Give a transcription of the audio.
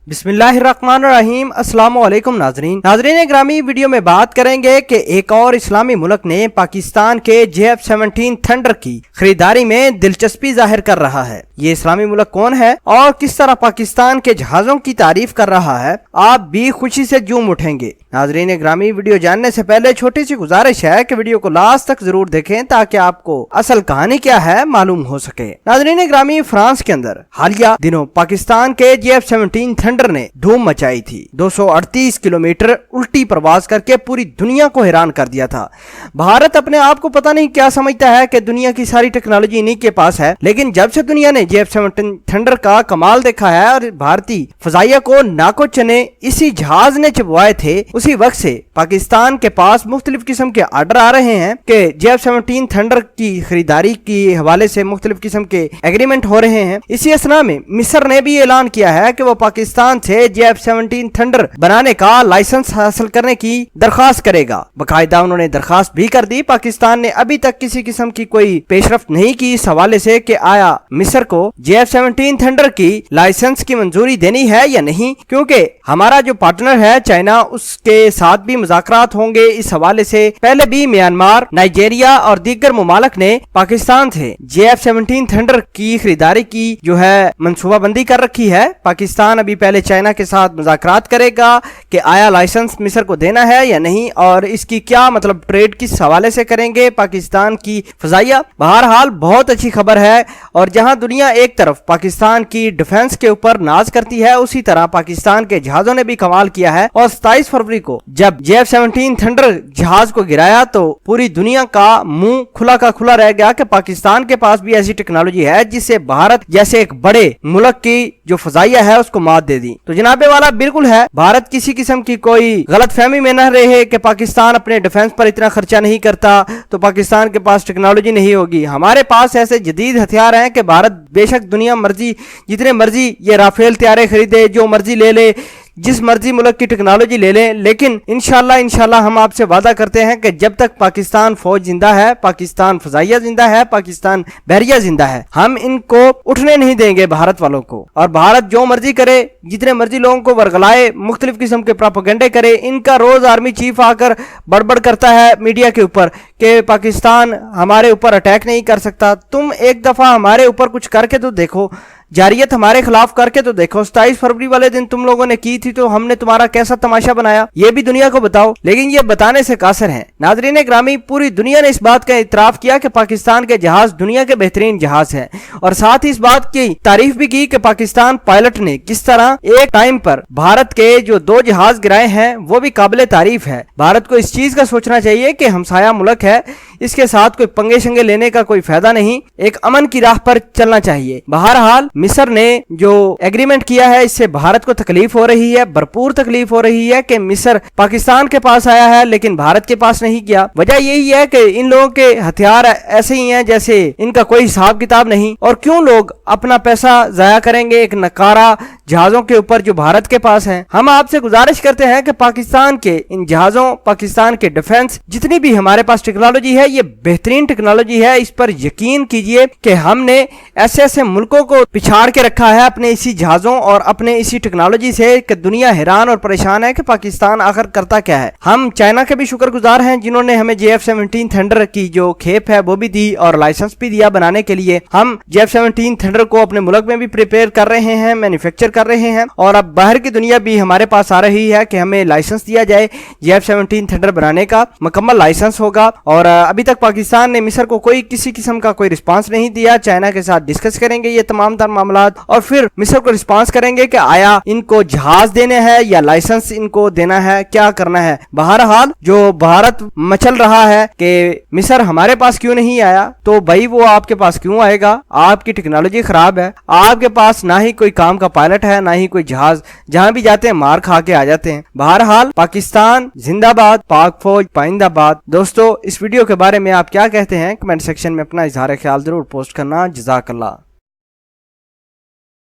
बिस्मिल्लाहिर्रहमानिर्रहीम। अस्सलाम वालेकुम नाजरीन ग्रामी, वीडियो में बात करेंगे कि एक और इस्लामी मुल्क ने पाकिस्तान के JF-17 थंडर की खरीदारी में दिलचस्पी जाहिर कर रहा है। ये इस्लामी मुल्क कौन है और किस तरह पाकिस्तान के जहाजों की तारीफ कर रहा है, आप भी खुशी से झूम उठेंगे। नाजरीन ग्रामी, वीडियो जानने से पहले छोटी सी गुजारिश है कि वीडियो को लास्ट तक जरूर देखें ताकि आपको असल कहानी क्या है मालूम हो सके। नाजरीन ग्रामी, फ्रांस के अंदर हालिया दिनों पाकिस्तान के JF-17 थंडर ने धूम मचाई थी। 238 किलोमीटर उल्टी प्रवास करके पूरी दुनिया को हैरान कर दिया था। भारत अपने आप को पता नहीं क्या समझता है कि दुनिया की सारी टेक्नोलॉजी इन्हीं के पास है, लेकिन जब से दुनिया ने JF-17 थंडर का कमाल देखा है और भारतीय फजाइया को नाको चने इसी जहाज ने चबवाए थे, उसी वक्त से पाकिस्तान के पास मुख्तलिफ किस्म के आर्डर आ रहे हैं कि JF-17 थंडर की खरीदारी के हवाले से मुख्तलिफ किस्म के एग्रीमेंट हो रहे हैं। इसी असना में मिस्र ने भी ऐलान किया है कि वो पाकिस्तान से JF-17 थंडर बनाने का लाइसेंस हासिल करने की दरखास्त करेगा। बकायदा उन्होंने दरखास्त भी कर दी। पाकिस्तान ने अभी तक किसी किस्म की कोई पेशरफ्त नहीं की इस हवाले से कि आया मिस्र को JF-17 थंडर की लाइसेंस की मंजूरी देनी है या नहीं, क्योंकि हमारा जो पार्टनर है चाइना, उसके साथ भी मुज़ाकरात होंगे इस हवाले से। पहले भी म्यांमार, नाइजीरिया और दीगर मुमालिक ने पाकिस्तान से JF-17 थंडर की खरीदारी की जो है मंसूबाबंदी कर रखी है। पाकिस्तान अभी पहले चाइना के साथ मुज़ाकरात करेगा कि आया लाइसेंस मिस्र को देना है या नहीं, और इसकी क्या मतलब ट्रेड किस हवाले से करेंगे पाकिस्तान की फजाइया। बहरहाल बहुत अच्छी खबर है, और जहां दुनिया एक तरफ पाकिस्तान की डिफेंस के ऊपर नाज करती है, उसी तरह पाकिस्तान के जहाजों ने भी कमाल किया है। और 27 फरवरी को जब JF-17 थंडर जहाज को गिराया तो पूरी दुनिया का मुंह खुला का खुला रह गया कि पाकिस्तान के पास भी ऐसी टेक्नोलॉजी है जिससे भारत जैसे एक बड़े मुल्क की जो फजाइया है उसको मात दे दी। तो जनाबे वाला बिल्कुल है, भारत किसी किस्म की कोई गलत फहमी में न रहे कि पाकिस्तान अपने डिफेंस पर इतना खर्चा नहीं करता तो पाकिस्तान के पास टेक्नोलॉजी नहीं होगी। हमारे पास ऐसे जदीद हथियार हैं कि भारत बेशक दुनिया मर्जी जितने मर्जी ये राफेल तैयारे खरीदे, जो मर्जी ले ले, जिस मर्जी मुल्क की टेक्नोलॉजी ले लें, लेकिन इंशाल्लाह हम आपसे वादा करते हैं कि जब तक पाकिस्तान फौज जिंदा है, पाकिस्तान फजाइया जिंदा है, पाकिस्तान बहरिया जिंदा है, हम इनको उठने नहीं देंगे भारत वालों को। और भारत जो मर्जी करे, जितने मर्जी लोगों को वर्गलाए, मुख्तलिफ किस्म के प्रोपेगेंडे करे। इनका रोज आर्मी चीफ आकर बड़बड़ करता है मीडिया के ऊपर कि पाकिस्तान हमारे ऊपर अटैक नहीं कर सकता। तुम एक दफा हमारे ऊपर कुछ करके तो देखो, जारियत हमारे खिलाफ करके तो देखो। 27 फरवरी वाले दिन तुम लोगों ने की थी तो हमने तुम्हारा कैसा तमाशा बनाया, ये भी दुनिया को बताओ। लेकिन ये बताने से कासर है। नाजरीन ग्रामी, पूरी दुनिया ने इस बात का इतराफ किया कि पाकिस्तान के जहाज दुनिया के बेहतरीन जहाज हैं, और साथ ही इस बात की तारीफ भी की कि पाकिस्तान पायलट ने किस तरह एक टाइम पर भारत के जो 2 जहाज गिराए हैं वो भी काबिले तारीफ है। भारत को इस चीज का सोचना चाहिए कि हमसाया मुल्क है, इसके साथ कोई पंगे शंगे लेने का कोई फायदा नहीं, एक अमन की राह पर चलना चाहिए। बहरहाल मिस्र ने जो एग्रीमेंट किया है इससे भारत को तकलीफ हो रही है, भरपूर तकलीफ हो रही है कि मिस्र पाकिस्तान के पास आया है लेकिन भारत के पास नहीं गया। वजह यही है कि इन लोगों के हथियार ऐसे ही हैं जैसे इनका कोई हिसाब किताब नहीं, और क्यों लोग अपना पैसा जाया करेंगे एक नकारा जहाजों के ऊपर जो भारत के पास हैं। हम आपसे गुजारिश करते हैं कि पाकिस्तान के इन जहाजों, पाकिस्तान के डिफेंस जितनी भी हमारे पास टेक्नोलॉजी है, ये बेहतरीन टेक्नोलॉजी है। इस पर यकीन कीजिए कि हमने ऐसे ऐसे मुल्कों को पिछाड़ के रखा है अपने इसी जहाजों और अपने इसी टेक्नोलॉजी से कि दुनिया हैरान और परेशान है कि पाकिस्तान आखिर करता क्या है। हम चाइना के भी शुक्रगुजार हैं जिन्होंने हमें JF-17 थंडर की जो खेप है वो भी दी और लाइसेंस भी दिया बनाने के लिए। हम JF-17 थंडर को अपने मुल्क में भी प्रिपेयर कर रहे हैं, मैन्युफैक्चर कर रहे हैं, और अब बाहर की दुनिया भी हमारे पास आ रही है कि हमें लाइसेंस दिया जाए JF-17 थंडर बनाने का, मुकम्मल लाइसेंस होगा। और अभी तक पाकिस्तान ने मिस्र को कोई किसी किस्म का कोई रिस्पांस नहीं दिया। चाइना के साथ डिस्कस करेंगे ये तमाम तर मामलात और फिर मिस्र को रिस्पांस करेंगे कि आया इनको जहाज देने हैं या लाइसेंस इनको देना है, क्या करना है। बहरहाल जो भारत मचल रहा है कि मिस्र हमारे पास क्यों नहीं आया, तो भाई वो आपके पास क्यों आएगा? आपकी टेक्नोलॉजी खराब है, आपके पास ना ही कोई काम का पायलट है ना ही कोई जहाज, जहां भी जाते हैं मार खा के आ जाते हैं। बहरहाल पाकिस्तान जिंदाबाद, पाक फौज पाइंदाबाद। दोस्तों, इस वीडियो के बारे में आप क्या कहते हैं? कमेंट सेक्शन में अपना इजहार ख्याल जरूर पोस्ट करना। जज़ाकल्लाह।